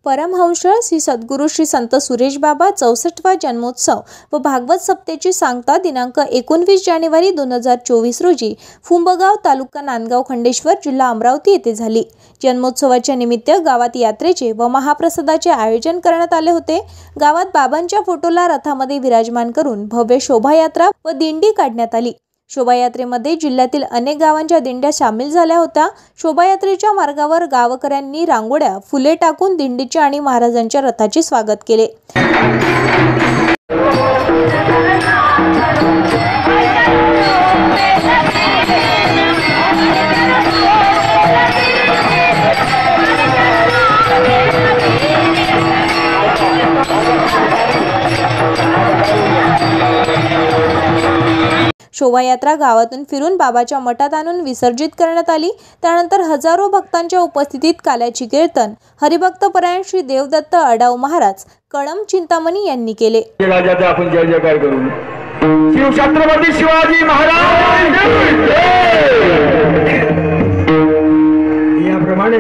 परमहंस श्री सद्गुरू श्री संत सुरेश बाबा 64वा जन्मोत्सव व भागवत सप्तेची सांगता दिनांक 19 जानेवारी 2024 रोजी फुंबगाव तालुका नांदगाव खंडेश्वर जिल्हा अमरावती येथे झाली। जन्मोत्सवाच्या निमित्त गावात यात्रेचे व महाप्रसादाचे आयोजन करण्यात आले होते। गावात बाबांच्या फोटोला रथामध्ये विराजमान करून भव्य शोभायात्रा व दिंडी काढण्यात आली। शोभायात्रेमध्ये जिल्ह्यातील अनेक गावांच्या दिंड्या सामील झाल्या होत्या। शोभायात्रेच्या मार्गावर गावकऱ्यांनी रांगोळ्या, फुले टाकून दिंडीचे आणि महाराजांच्या रथाचे स्वागत केले। शोभायात्रा गावातून फिरून बाबाच्या मठात आणून विसर्जित करण्यात आली। त्यानंतर हजारो भक्तांच्या उपस्थितीत काल्याची कीर्तन हरिभक्त परायण श्री देवदत्त अडाव महाराज कळम चिंतामणी यांनी केले। राजाचा आपण जय जयकार करू। शिव छत्रपती शिवाजी महाराज याप्रमाणे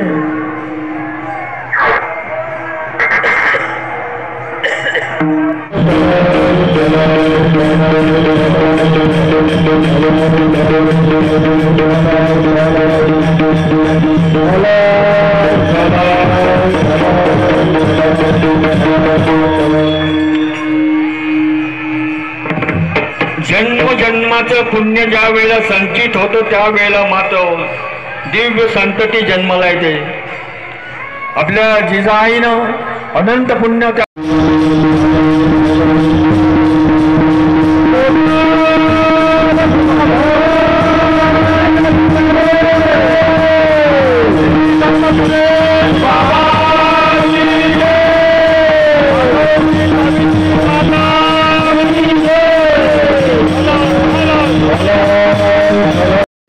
जन्मजन्माचं पुण्य ज्या वेळेला संचित होतो त्या वेळेला मात्र दिव्य संतती जन्माला येते। आपल्या जिजाईनं अनंत पुण्य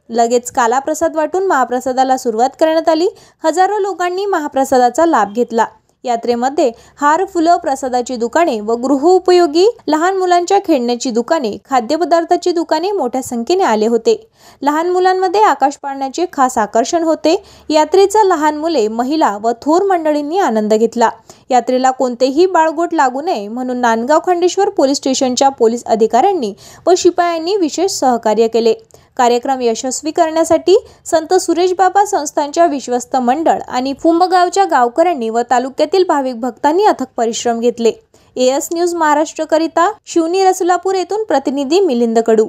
लगेच काला प्रसाद वाटून महाप्रसादाला सुरुवात करण्यात आली। हजारो लोकांनी महाप्रसादाचा लाभ घेतला। यात्रेमध्ये हार, फुलं, प्रसादाची दुकाने व गृहोपयोगी लहान मुलांच्या खेळण्याची दुकाने, खाद्यपदार्थाची दुकाने मोठ्या संख्येने आले होते। लहान मुलांमध्ये आकाश पाळण्याचे खास आकर्षण होते। यात्रेचा लहान मुले, महिला व थोर मंडळींनी आनंद घेतला। यात्रेला कोणतेही बाळगोट लागू नये म्हणून नांदगाव खंडेश्वर पोलीस स्टेशनच्या पोलीस अधिकाऱ्यांनी व शिपायांनी विशेष सहकार्य केले। कार्यक्रम यशस्वी करण्यासाठी संत सुरेश बाबा संस्थांच्या विश्वस्त मंडळ आणि फुंबगावच्या गावकऱ्यांनी व तालुक्यातील भाविक भक्तांनी अथक परिश्रम घेतले। एएस न्यूज महाराष्ट्र करिता शिवनी रसुलापूर येथून प्रतिनिधी मिलिंद कडू।